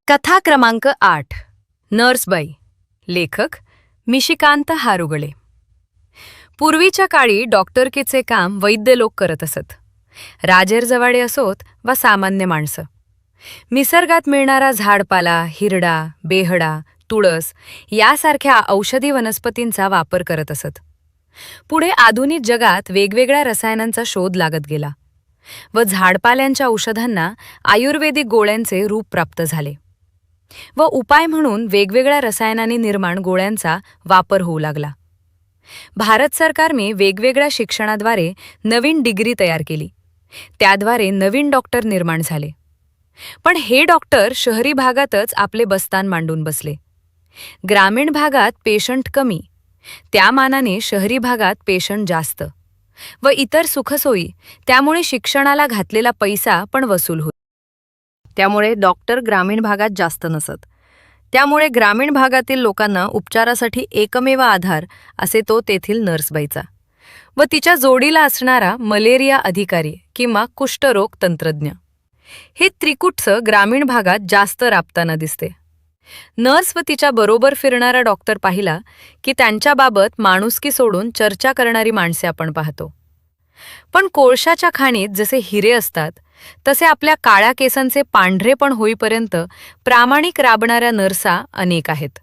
कथा क्रमांक 8. नर्सबाई. लेखक मिशिकांत हारुगळे. पूर्वीच्या काळी डॉक्टरकीचे काम वैद्य लोक करत असत. राजेरजवाडे असोत वा सामान्य माणसं. निसर्गात मिळणारा झाडपाला, हिरडा, बेहडा, तुळस यासारख्या औषधी वनस्पतींचा वापर करत असत. पुढे आधुनिक जगात वेगवेगळ्या रसायनांचा शोध लागत गेला व झाडपाल्यांच्या औषधांना आयुर्वेदिक गोळ्यांचे रूप प्राप्त झाले व उपाय म्हणून वेगवेगळ्या रसायनांनी निर्माण गोळ्यांचा वापर होऊ लागला. भारत सरकारने वेगवेगळ्या शिक्षणाद्वारे नवीन डिग्री तयार केली. त्याद्वारे नवीन डॉक्टर निर्माण झाले. पण हे डॉक्टर शहरी भागातच आपले बस्तान मांडून बसले. ग्रामीण भागात पेशंट कमी, त्या मानाने शहरी भागात पेशंट जास्त व इतर सुखसोयी, त्यामुळे शिक्षणाला घातलेला पैसा पण वसूल होत. त्यामुळे डॉक्टर ग्रामीण भागात जास्त नसत. त्यामुळे ग्रामीण भागातील लोकांना उपचारासाठी एकमेव आधार असे तो तेथील नर्सबाईचा व तिच्या जोडीला असणारा मलेरिया अधिकारी किंवा कुष्ठरोग तंत्रज्ञ. हे त्रिकुटच ग्रामीण भागात जास्त राबताना दिसते. नर्स व तिच्या बरोबर फिरणारा डॉक्टर पाहिला की त्यांच्याबाबत माणुसकी सोडून चर्चा करणारी माणसे आपण पाहतो. पण कोळशाच्या खाणीत जसे हिरे असतात तसे आपल्या काळ्या केसांचे पांढरे पण होईपर्यंत प्रामाणिक राबणाऱ्या नर्सा अनेक आहेत.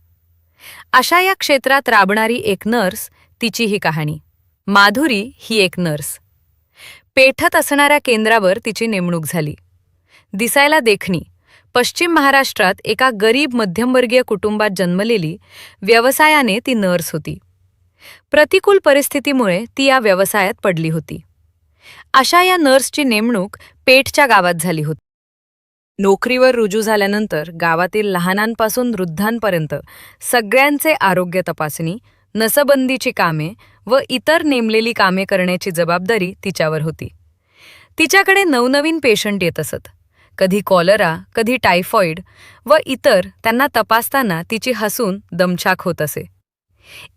अशा या क्षेत्रात राबणारी एक नर्स, तिची ही कहाणी. माधुरी ही एक नर्स. पेठत असणाऱ्या केंद्रावर तिची नेमणूक झाली. दिसायला देखणी, पश्चिम महाराष्ट्रात एका गरीब मध्यमवर्गीय कुटुंबात जन्मलेली, व्यवसायाने ती नर्स होती. प्रतिकूल परिस्थितीमुळे ती या व्यवसायात पडली होती. अशा या नर्सची नेमणूक पेठच्या गावात झाली होती. नोकरीवर रुजू झाल्यानंतर गावातील लहानांपासून वृद्धांपर्यंत सगळ्यांचे आरोग्य तपासणी, नसबंदीची कामे व इतर नेमलेली कामे करण्याची जबाबदारी तिच्यावर होती. तिच्याकडे नवनवीन पेशंट येत असत. कधी कॉलरा, कधी टायफॉइड व इतर. त्यांना तपासताना तिची हसून दमछाक होत असे.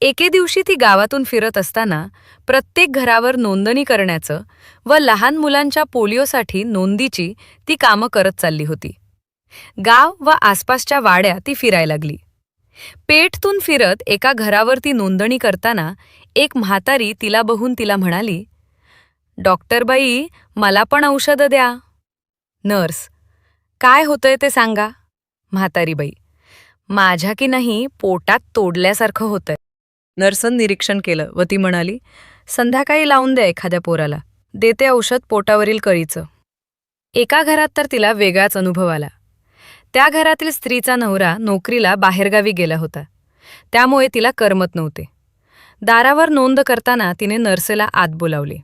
एके दिवशी ती गावातून फिरत असताना प्रत्येक घरावर नोंदणी करण्याचं व लहान मुलांच्या पोलिओसाठी नोंदीची ती कामं करत चालली होती. गाव व आसपासच्या वाड्या ती फिरायला लागली. पेठतून फिरत एका घरावर ती नोंदणी करताना एक म्हातारी तिला बघून तिला म्हणाली, "डॉक्टरबाई, मला पण औषधं द्या." नर्स: "काय होतंय ते सांगा." म्हातारीबाई: "माझ्या की नाही पोटात तोडल्यासारखं होतंय." नर्सन निरीक्षण केलं व ती म्हणाली, "संध्याकाळी लावून द्या एखाद्या पोराला, देते औषध पोटावरील कळीचं." एका घरात तर तिला वेगळाच अनुभव आला. त्या घरातील स्त्रीचा नवरा नोकरीला बाहेरगावी गेला होता. त्यामुळे तिला करमत नव्हते. दारावर नोंद करताना तिने नर्सला आत बोलावले.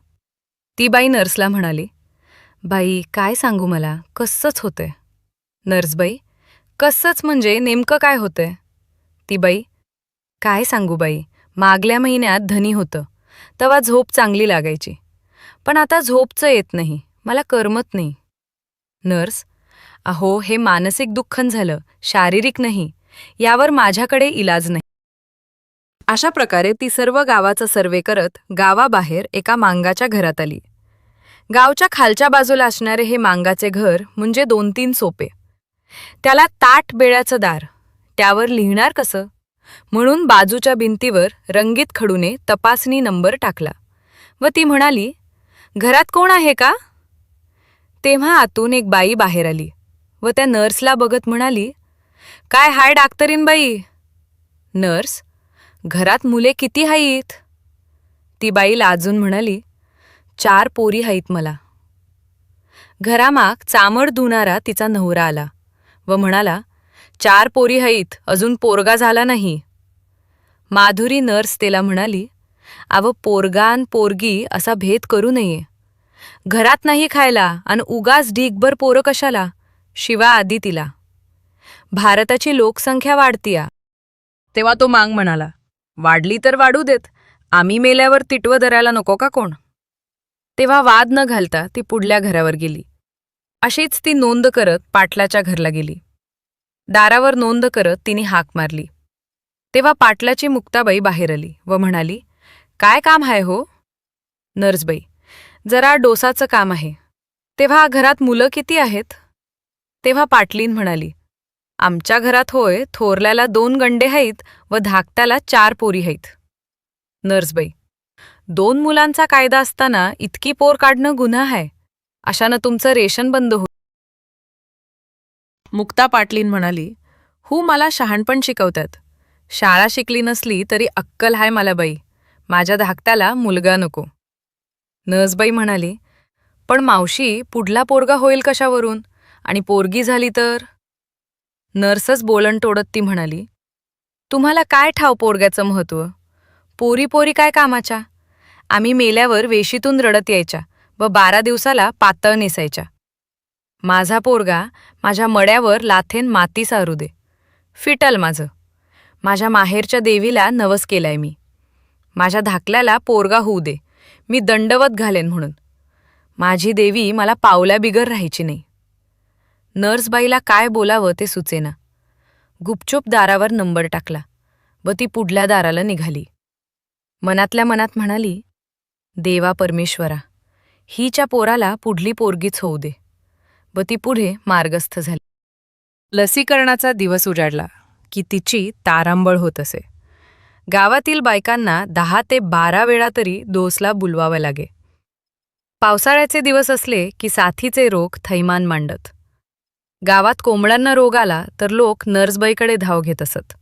ती बाई नर्सला म्हणाली, "बाई, काय सांगू, मला कस्सच होतंय." नर्सबाई: "कस्सच म्हणजे नेमकं काय होतंय?" ती बाई: "काय सांगू बाई, मागल्या महिन्यात धनी होतं, तेव्हा झोप चांगली लागायची. पण आता झोपचं येत नाही, मला करमत नाही." नर्स: "अहो, हे मानसिक दुःखन झालं, शारीरिक नाही. यावर माझ्याकडे इलाज नाही." अशा प्रकारे ती सर्व गावाचा सर्वे करत गावाबाहेर एका मांगाच्या घरात आली. गावच्या खालच्या बाजूला असणारे हे मांगाचे घर म्हणजे 2-3 सोपे. त्याला ताट बेळ्याचं दार. त्यावर लिहिणार कसं म्हणून बाजूच्या भिंतीवर रंगीत खडूने तपासणी नंबर टाकला व ती म्हणाली, "घरात कोण आहे का?" तेव्हा आतून एक बाई बाहेर आली व त्या नर्सला बघत म्हणाली, "काय हाय डाक्टरीन बाई?" नर्स: "घरात मुले किती आहेत?" ती बाई लाजून म्हणाली, "4 पोरी आहेत मला." घरामाग चामड धुणारा तिचा नवरा आला व म्हणाला, "4 पोरी आहेत, अजून पोरगा झाला नाही." माधुरी नर्स तिला म्हणाली, "अव, पोरगान पोरगी असा भेद करू नये. घरात नाही खायला आणि उगाच ढीगभर पोरं कशाला?" शिवा आधी तिला. भारताची लोकसंख्या वाढतीया. तेव्हा तो मांग म्हणाला, "वाढली तर वाढू देत, आम्ही मेल्यावर तिटवं धरायला नको का कोण?" तेव्हा वाद न घालता ती पुढल्या घरावर गेली. अशीच ती नोंद करत पाटलाच्या घरला गेली. दारावर नोंद करत तिने हाक मारली. तेव्हा पाटलाची मुक्ताबाई बाहेर आली व म्हणाली, "काय काम आहे हो?" नर्सबाई: "जरा डोसाचं काम आहे." तेव्हा घरात मुलं किती आहेत? तेव्हा पाटलीन म्हणाली, आमच्या घरात होय, थोरल्याला 2 गंडे आहेत व धाकट्याला 4 पोरी आहेत. नर्सबाई: 2 मुलांचा कायदा असताना इतकी पोर काढणं गुन्हा आहे. अशानं तुमचं रेशन बंद होईल. मुक्ता पाटलीन म्हणाली, मला शहाणपण शिकवतात. शाळा शिकली नसली तरी अक्कल हाय मला बाई. माझ्या धाकट्याला मुलगा नको. नर्सबाई म्हणाली, पण मावशी, पुढला पोरगा होईल कशावरून? आणि पोरगी झाली तर? नर्सच बोलण तोडत ती म्हणाली, तुम्हाला काय ठाव पोरग्याचं महत्त्व? पोरी पोरी काय कामाच्या? आम्ही मेल्यावर वेशीतून रडत यायच्या व 12 दिवसाला पातळ नेसायच्या. माझा पोरगा माझ्या मड्यावर लाथेन माती सारू दे. फिटल माझं. माझ्या माहेरच्या देवीला नवस केलाय मी. माझ्या धाकल्याला पोरगा होऊ दे, मी दंडवत घालेन म्हणून. माझी देवी मला पावल्या बिगर राहायची नाही. नर्सबाईला काय बोलावं ते सुचेना. गुपचूप दारावर नंबर टाकला व ती पुढल्या दाराला निघाली. मनातल्या मनात म्हणाली, देवा परमेश्वरा, हिच्या पोराला पुढली पोरगीच होऊ दे. व ती पुढे मार्गस्थ झाली. लसीकरणाचा दिवस उजाडला की तिची तारांबळ होत असे. गावातील बायकांना 10 ते 12 वेळा तरी डोसला बोलवावं लागे. पावसाळ्याचे दिवस असले की साथीचे रोग थैमान मांडत. गावात कोंबड्यांना रोग आला तर लोक नर्सबाईकडे धाव घेत असत.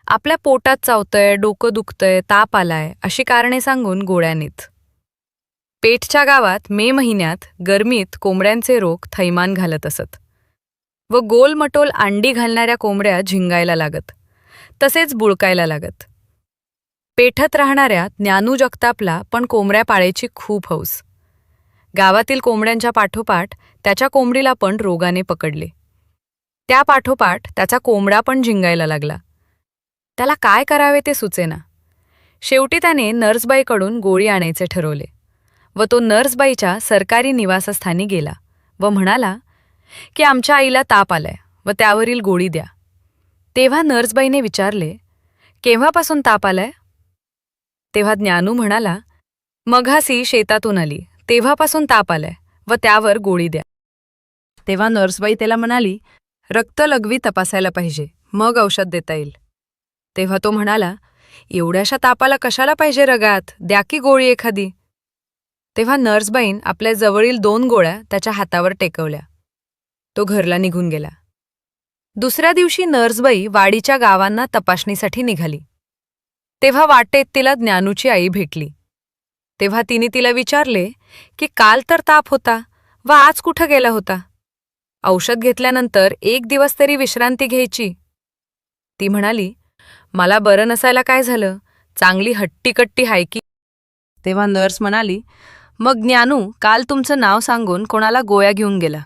आपल्या पोटात चावतंय, डोकं दुखतंय, ताप आलाय अशी कारणे सांगून गोळ्या नेत. पेठच्या गावात मे महिन्यात गरमीत कोंबड्यांचे रोग थैमान घालत असत व गोलमटोल अंडी घालणाऱ्या कोंबड्या झिंगायला लागत, तसेच बुळकायला लागत. पेठत राहणाऱ्या ज्ञानू जगतापला पण कोंबड्या पाळायची खूप हौस. गावातील कोंबड्यांच्या पाठोपाठ त्याच्या कोंबडीला पण रोगाने पकडले. त्या पाठोपाठ त्याचा कोंबडा पण झिंगायला लागला. त्याला काय करावे ते सुचेना. शेवटी त्याने नर्सबाईकडून गोळी आणायचे ठरवले व तो नर्सबाईच्या सरकारी निवासस्थानी गेला व म्हणाला की आमच्या आईला ताप आलाय व त्यावरील गोळी द्या. तेव्हा नर्सबाईने विचारले, केव्हापासून ताप आलाय? तेव्हा ज्ञानू म्हणाला, मघासी शेतातून आली तेव्हापासून ताप आलाय व त्यावर गोळी द्या. तेव्हा नर्सबाई त्याला म्हणाली, रक्त लघवी तपासायला पाहिजे, मग औषध देता येईल. तेव्हा तो म्हणाला, एवढ्याशा तापाला कशाला पाहिजे रगात, द्या की गोळी एखादी. तेव्हा नर्सबाईन आपल्या जवळील 2 गोळ्या त्याच्या हातावर टेकवल्या. तो घरला निघून गेला. दुसऱ्या दिवशी नर्सबाई वाडीच्या गावांना तपासणीसाठी निघाली. तेव्हा वाटेत तिला ज्ञानूची आई भेटली. तेव्हा तिने तिला विचारले की काल तर ताप होता व आज कुठं गेला होता? औषध घेतल्यानंतर 1 दिवस तरी विश्रांती घ्यायची. ती म्हणाली, मला बरं नसायला काय झालं, चांगली हट्टीकट्टी हाय की. तेव्हा नर्स म्हणाली, मग ज्ञानू काल तुमचं नाव सांगून कोणाला गोळ्या घेऊन गेला.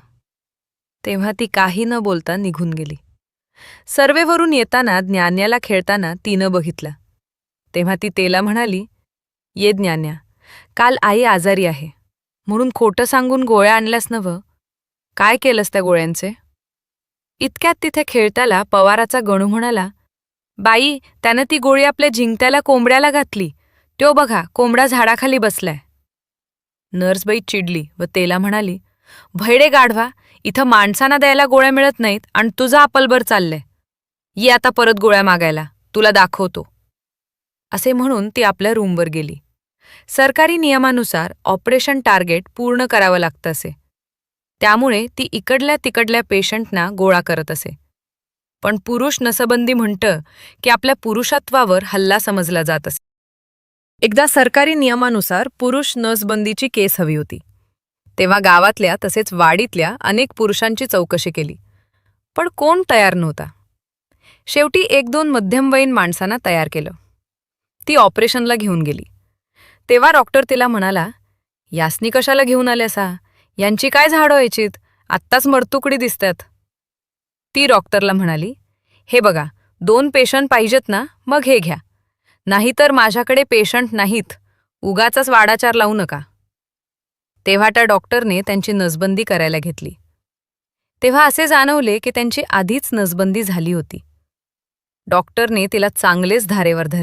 तेव्हा ती काही न बोलता निघून गेली. सर्वेवरून येताना ज्ञान्याला खेळताना तिनं बघितला. तेव्हा ती तेला म्हणाली, ये ज्ञान्या, काल आई आजारी आहे म्हणून खोटं सांगून गोळ्या आणल्यास नव्ह, काय केलंस त्या गोळ्यांचे? इतक्यात तिथे खेळताला पवाराचा गणू म्हणाला, बाई, त्यानं ती गोळी आपल्या झिंकत्याला कोंबड्याला घातली, त्यो बघा कोंबडा झाडाखाली बसलाय. नर्सबाई चिडली व तेला म्हणाली, भैडे गाढवा, इथं माणसांना द्यायला गोळ्या मिळत नाहीत आणि तुझा अपलबर चाललंय. ये आता परत गोळ्या मागायला, तुला दाखवतो. असे म्हणून ती आपल्या रूमवर गेली. सरकारी नियमानुसार ऑपरेशन टार्गेट पूर्ण करावं लागतं असे. त्यामुळे ती इकडल्या तिकडल्या पेशंटना गोळा करत असे. पण पुरुष नसबंदी म्हणतं की आपल्या पुरुषत्वावर हल्ला समजला जात असे. एकदा सरकारी नियमानुसार पुरुष नसबंदीची केस हवी होती. तेव्हा गावातल्या तसेच वाडीतल्या अनेक पुरुषांची चौकशी केली, पण कोण तयार नव्हता. शेवटी 1-2 मध्यमवयीन माणसांना तयार केलं. ती ऑपरेशनला घेऊन गेली. तेव्हा डॉक्टर तिला म्हणाला, यासनी कशाला घेऊन आल्यासा, यांची काय झाडं व्हायचीत, आत्ताच मरतुकडी दिसतात. ती डॉक्टरला म्हणाली, हे बघा, 2 पेशंट पाहिजेत ना, मग हे घ्या, नाहीतर माझ्याकडे पेशंट नाहीत, उगाचच वाडाचार लावू नका. तेव्हा त्या डॉक्टरने त्यांची नसबंदी करायला घेतली. तेव्हा असे जाणवले की त्यांची आधीच नसबंदी झाली होती. डॉक्टरने तिला चांगलेच धारेवर धरले.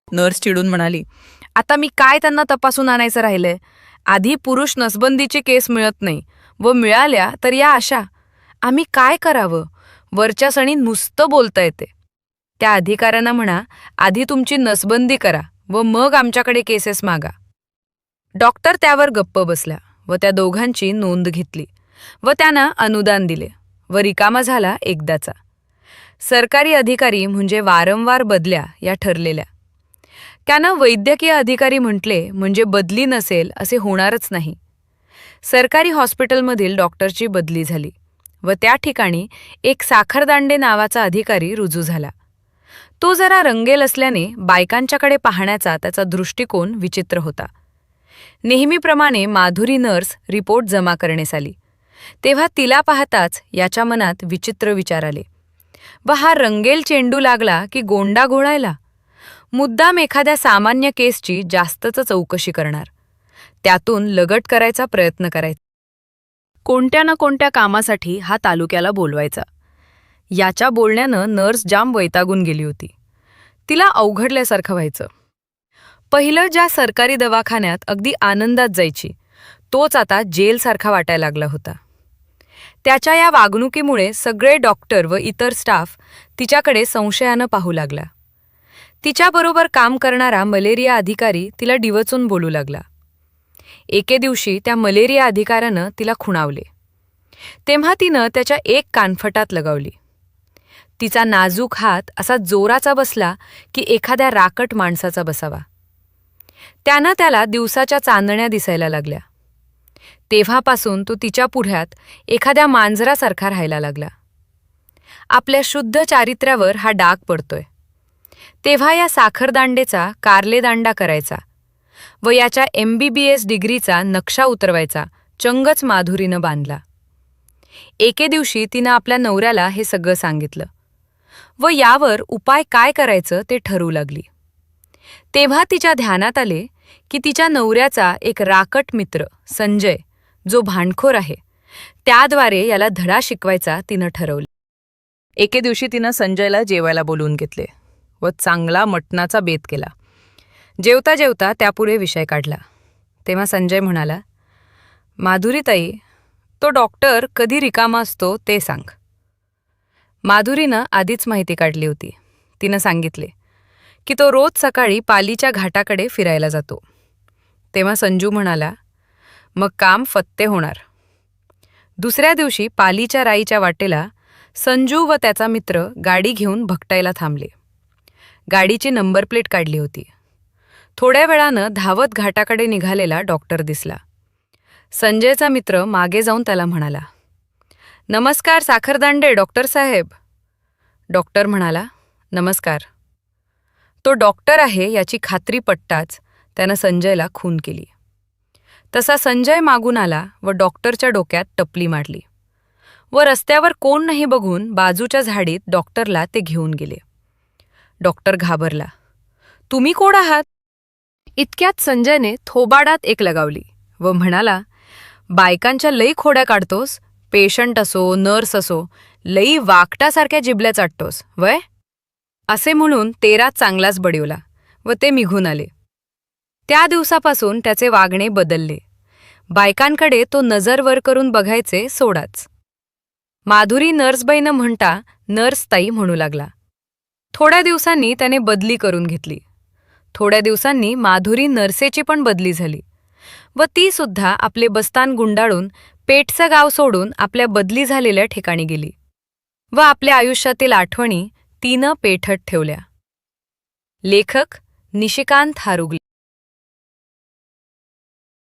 नर्स चिडून म्हणाली, आता मी काय त्यांना तपासून आणायचं राहिलंय? आधी पुरुष नसबंदीची केस मिळत नाही व मिळाल्या तर या अशा. आम्ही काय करावं? वरच्या सणी नुसतं बोलता येते. त्या अधिकाऱ्यांना म्हणा, आधी तुमची नसबंदी करा व मग आमच्याकडे केसेस मागा. डॉक्टर त्यावर गप्प बसला व त्या दोघांची नोंद घेतली व त्यांना अनुदान दिले व रिकामा झाला एकदाचा. सरकारी अधिकारी म्हणजे वारंवार बदल्या या ठरलेल्या. त्यानं वैद्यकीय अधिकारी म्हटले म्हणजे बदली नसेल असे होणारच नाही. सरकारी हॉस्पिटलमधील डॉक्टरची बदली झाली व त्या ठिकाणी एक साखरदांडे नावाचा अधिकारी रुजू झाला. तो जरा रंगेल असल्याने बायकांच्याकडे पाहण्याचा त्याचा दृष्टिकोन विचित्र होता. नेहमीप्रमाणे माधुरी नर्स रिपोर्ट जमा करण्यास आली, तेव्हा तिला पाहताच याच्या मनात विचित्र विचार आले व हा रंगेल चेंडू लागला की गोंडा घोळायला. मुद्दाम एखाद्या सामान्य केसची जास्तच चौकशी करणार, त्यातून लगट करायचा प्रयत्न करायचा. कोणत्या ना कोणत्या कामासाठी हा तालुक्याला बोलवायचा. याच्या बोलण्यानं नर्स जाम वैतागून गेली होती. तिला अवघडल्यासारखं व्हायचं. पहिलं ज्या सरकारी दवाखान्यात अगदी आनंदात जायची, तोच आता जेलसारखा वाटायला लागला होता. त्याच्या या वागणुकीमुळे सगळे डॉक्टर व इतर स्टाफ तिच्याकडे संशयानं पाहू लागला. तिच्याबरोबर काम करणारा मलेरिया अधिकारी तिला डिवचून बोलू लागला. एके दिवशी त्या मलेरिया अधिकाऱ्यानं तिला खुणावले. तेव्हा तिनं त्याच्या एक कानफटात लगावली. तिचा नाजूक हात असा जोराचा बसला की एखाद्या राकट माणसाचा बसावा. त्यानं त्याला दिवसाच्या चांदण्या दिसायला लागल्या. तेव्हापासून तो तिच्या पुढ्यात एखाद्या मांजरासारखा राहायला लागला. आपल्या शुद्ध चारित्र्यावर हा डाग पडतोय. तेव्हा या साखरदांडेचा कारलेदांडा करायचा व याच्या MBBS डिग्रीचा नक्षा उतरवायचा चंगच माधुरीनं बांधला. एके दिवशी तिनं आपल्या नवऱ्याला हे सगळं सांगितलं व यावर उपाय काय करायचं ते ठरवू लागली. तेव्हा तिच्या ध्यानात आले की तिच्या नवऱ्याचा एक राकट मित्र संजय, जो भांडखोर आहे, त्याद्वारे याला धडा शिकवायचा तिनं ठरवलं. एके दिवशी तिनं संजयला जेवायला बोलवून घेतले व चांगला मटणाचा बेत केला. जेवता जेवता त्यापुढे विषय काढला. तेव्हा संजय म्हणाला, माधुरीताई, तो डॉक्टर कधी रिकामा असतो ते सांग. माधुरीनं आधीच माहिती काढली होती. तिनं सांगितले की तो रोज सकाळी पालीच्या घाटाकडे फिरायला जातो. तेव्हा संजू म्हणाला, मग काम फत्ते होणार. दुसऱ्या दिवशी पालीच्या राईच्या वाटेला संजू व त्याचा मित्र गाडी घेऊन भकटायला थांबले. गाडीची नंबर प्लेट काढली होती. थोड्या वेळानं धावत घाटाकडे निघालेला डॉक्टर दिसला. संजयचा मित्र मागे जाऊन त्याला म्हणाला, नमस्कार साखरदांडे डॉक्टर साहेब. डॉक्टर म्हणाला, नमस्कार. तो डॉक्टर आहे याची खात्री पटताच त्यानं संजयला खून केली. तसा संजय मागून आला व डॉक्टरच्या डोक्यात टपली मारली व रस्त्यावर कोण नाही बघून बाजूच्या झाडीत डॉक्टरला ते घेऊन गेले. डॉक्टर घाबरला. तुम्ही कोण आहात? इतक्यात संजयने थोबाडात एक लगावली व म्हणाला, बायकांच्या लई खोड्या काढतोस, पेशंट असो नर्स असो, लई वाकटासारख्या जिबल्या चाटतोस वय. असे म्हणून तेरा चांगलाच बडिवला व ते निघून आले. त्या दिवसापासून त्याचे वागणे बदलले. बायकांकडे तो नजर वर करून बघायचे सोडाच. माधुरी नर्सबाई न म्हणता नर्सताई म्हणू लागला. थोड्या दिवसांनी त्याने बदली करून घेतली. थोड्या दिवसांनी माधुरी नर्सेची पण बदली झाली व ती सुद्धा आपले बस्तान गुंडाळून पेठचं गाव सोडून आपल्या बदली झालेल्या ठिकाणी गेली व आपल्या आयुष्यातील आठवणी तिनं पेठत ठेवल्या. लेखक निशिकांत हारुगले.